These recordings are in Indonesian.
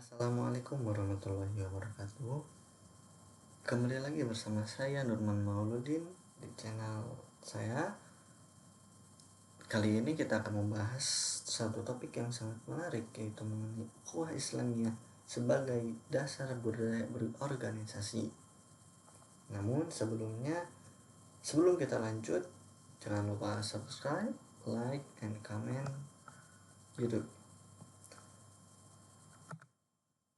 Assalamualaikum warahmatullahi wabarakatuh. Kembali lagi bersama saya Nurman Mauludin di channel saya. Kali ini kita akan membahas satu topik yang sangat menarik, yaitu mengenai ukhuwah Islamiyah sebagai dasar budaya berorganisasi. Namun sebelum kita lanjut, jangan lupa subscribe, like, and comment YouTube.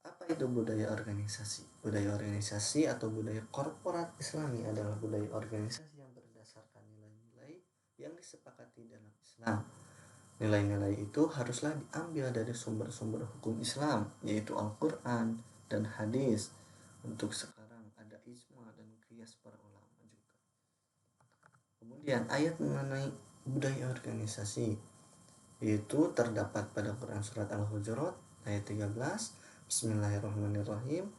Apa itu budaya organisasi? Budaya organisasi atau budaya korporat Islami adalah budaya organisasi yang berdasarkan nilai-nilai yang disepakati dalam Islam. Nilai-nilai itu haruslah diambil dari sumber-sumber hukum Islam, yaitu Al-Quran dan hadis. Untuk sekarang ada ijma dan qiyas para ulama juga. Kemudian ayat mengenai budaya organisasi yaitu terdapat pada Quran surat Al-Hujurat ayat 13. Bismillahirrahmanirrahim.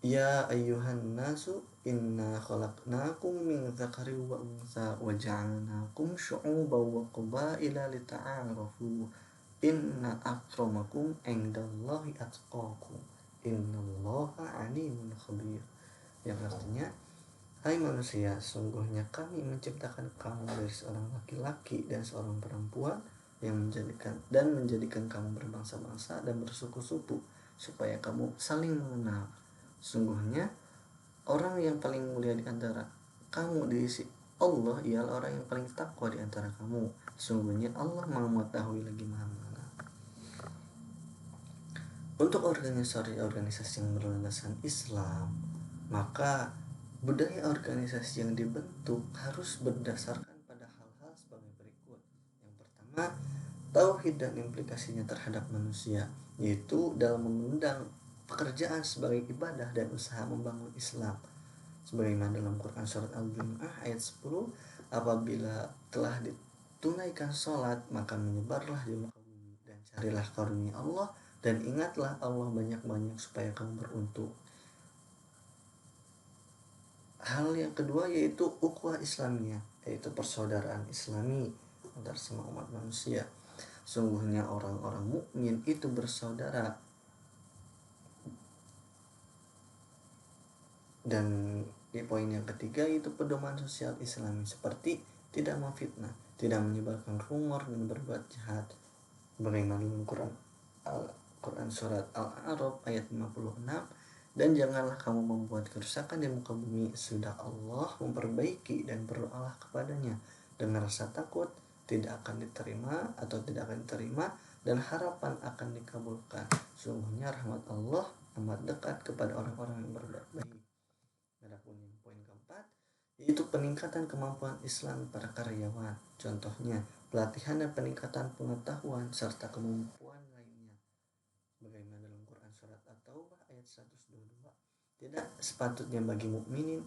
Ya ayyuhan nasu inna khalaqnakum min dzakari wa untha wa ja'alnakum syu'uban wa qabaila lita'arafu inna akramakum indallahi atqakum innallaha alimun khabir. Yang artinya, hai manusia, sungguhnya kami menciptakan kamu dari seorang laki-laki dan seorang perempuan yang menjadikan kamu berbangsa-bangsa dan bersuku-suku supaya kamu saling mengenal. Sungguhnya orang yang paling mulia di antara kamu di sisi Allah ialah orang yang paling takwa di antara kamu. Sungguhnya Allah Maha mengetahui lagi Maha mengenal. Untuk organisasi yang berlandaskan Islam, maka budaya organisasi yang dibentuk harus berdasarkan pada hal-hal sebagai berikut. Yang pertama, tauhid dan implikasinya terhadap manusia, yaitu dalam mengundang pekerjaan sebagai ibadah dan usaha membangun Islam. Sebagaimana dalam Quran surat Al-Jumu'ah ayat 10, apabila telah ditunaikan sholat, maka menyebarlah di muka bumi dan carilah karunia Allah dan ingatlah Allah banyak-banyak supaya kamu beruntung. Hal yang kedua yaitu ukhuwah Islamiyah, yaitu persaudaraan Islami antar semua umat manusia. Sungguhnya orang-orang mukmin itu bersaudara. Dan di poin yang ketiga yaitu pedoman sosial Islami, seperti tidak memfitnah, tidak menyebarkan rumor dan berbuat jahat. Bagaimana dalam Quran surat Al-A'raf ayat 56, dan janganlah kamu membuat kerusakan di muka bumi, sudah Allah memperbaiki, dan berdoalah kepadanya dengan rasa takut tidak akan diterima dan harapan akan dikabulkan. Sungguhnya rahmat Allah amat dekat kepada orang-orang yang berbuat baik. Adapun poin keempat yaitu peningkatan kemampuan Islam para karyawan. Contohnya pelatihan dan peningkatan pengetahuan serta kemampuan lainnya. Bagaimana dalam Quran surat At-Taubah ayat 122. Tidak sepatutnya bagi mukminin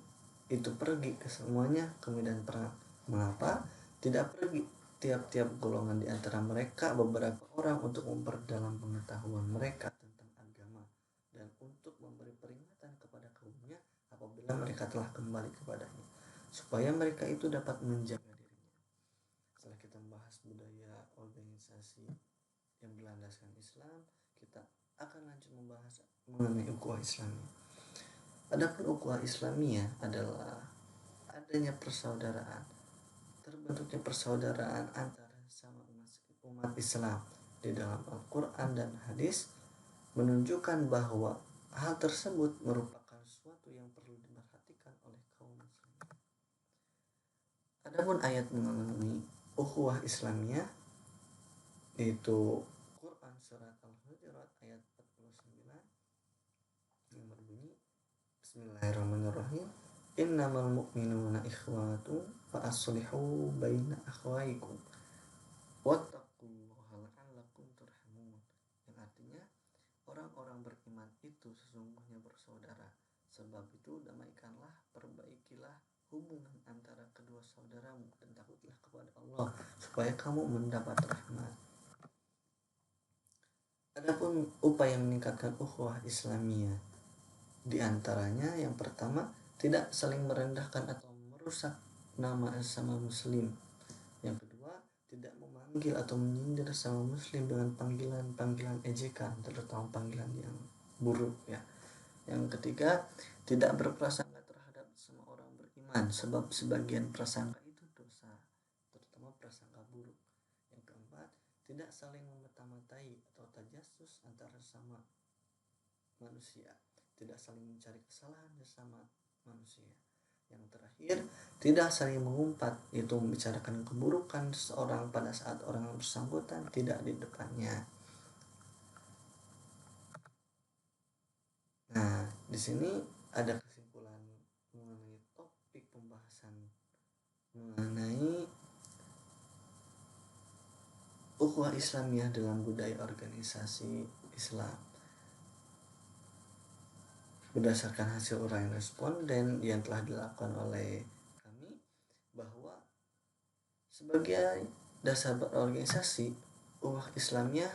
itu pergi ke semuanya ke medan perang. Mengapa? Tidak pergi tiap-tiap golongan di antara mereka beberapa orang untuk memperdalam pengetahuan mereka tentang agama dan untuk memberi peringatan kepada kaumnya apabila mereka telah kembali kepadanya, supaya mereka itu dapat menjaga dirinya. Setelah kita membahas budaya organisasi yang berlandaskan Islam, kita akan lanjut membahas mengenai ukhuwah Islamiyah. Adapun ukhuwah Islamiyah adalah adanya persaudaraan, terbentuknya persaudaraan antara sama umat Islam di dalam Al-Quran dan hadis menunjukkan bahwa hal tersebut merupakan sesuatu yang perlu diperhatikan oleh kaum muslimin. Adapun ayat mengenai ukhuwah Islamiyah yaitu Quran surat Al-Hujurat ayat 49 yang berbunyi, Bismillahirrahmanirrahim. Innamal mu'minuna ikhwatu fa aslihu baina akhwaikum wattaqullaha la'allakum turhamun. Yang artinya, orang-orang beriman itu sesungguhnya bersaudara, sebab itu damaikanlah, perbaikilah hubungan antara kedua saudaramu dan takutlah kepada Allah supaya kamu mendapat rahmat. Adapun upaya meningkatkan ukhuwah Islamiyah, di antaranya yang pertama, tidak saling merendahkan atau merusak nama sesama muslim. Yang kedua, tidak memanggil atau menyindir sama muslim dengan panggilan ejekan, terutama panggilan yang buruk ya. Yang ketiga, tidak berprasangka terhadap semua orang beriman, sebab sebagian prasangka itu dosa, terutama prasangka buruk. Yang keempat, tidak saling memata-matai atau tajassus antara sesama manusia, tidak saling mencari kesalahan sesama manusia. Yang terakhir, tidak saling mengumpat, yaitu membicarakan keburukan seseorang pada saat orang yang bersangkutan tidak di depannya. Nah, di sini ada kesimpulan mengenai topik pembahasan mengenai ukhuwah Islamiyah dalam budaya organisasi Islam. Berdasarkan hasil uraian responden yang telah dilakukan oleh kami, bahwa sebagai dasar berorganisasi, ukhuwah Islamiyah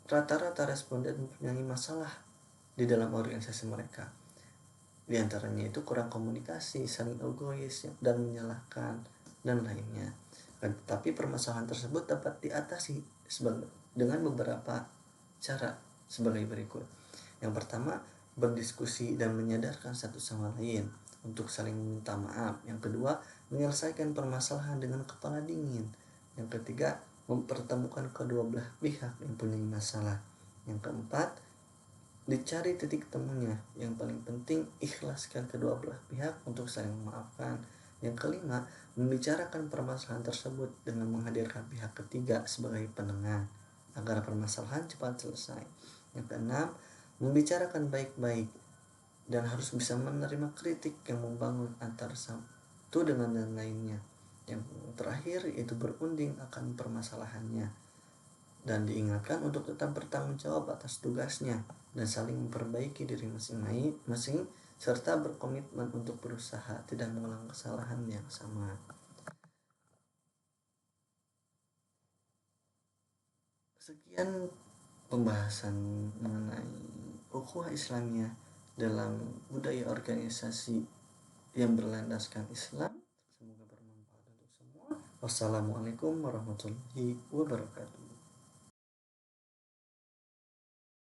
rata-rata responden mempunyai masalah di dalam organisasi mereka. Di antaranya itu kurang komunikasi, saling egois dan menyalahkan dan lainnya. Tapi permasalahan tersebut dapat diatasi dengan beberapa cara sebagai berikut. Yang pertama, berdiskusi dan menyadarkan satu sama lain untuk saling meminta maaf. Yang kedua, menyelesaikan permasalahan dengan kepala dingin. Yang ketiga, mempertemukan kedua belah pihak yang punya masalah. Yang keempat, dicari titik temunya. Yang paling penting, ikhlaskan kedua belah pihak untuk saling memaafkan. Yang kelima, membicarakan permasalahan tersebut dengan menghadirkan pihak ketiga sebagai penengah agar permasalahan cepat selesai. Yang keenam, membicarakan baik-baik dan harus bisa menerima kritik yang membangun antara satu dengan yang lainnya. Yang terakhir, itu berunding akan permasalahannya dan diingatkan untuk tetap bertanggung jawab atas tugasnya dan saling memperbaiki diri masing-masing serta berkomitmen untuk berusaha tidak mengulang kesalahan yang sama. Sekian pembahasan mengenai ukhuwah Islamiyah dalam budaya organisasi yang berlandaskan Islam. Semoga bermanfaat untuk semua. Wassalamualaikum warahmatullahi wabarakatuh.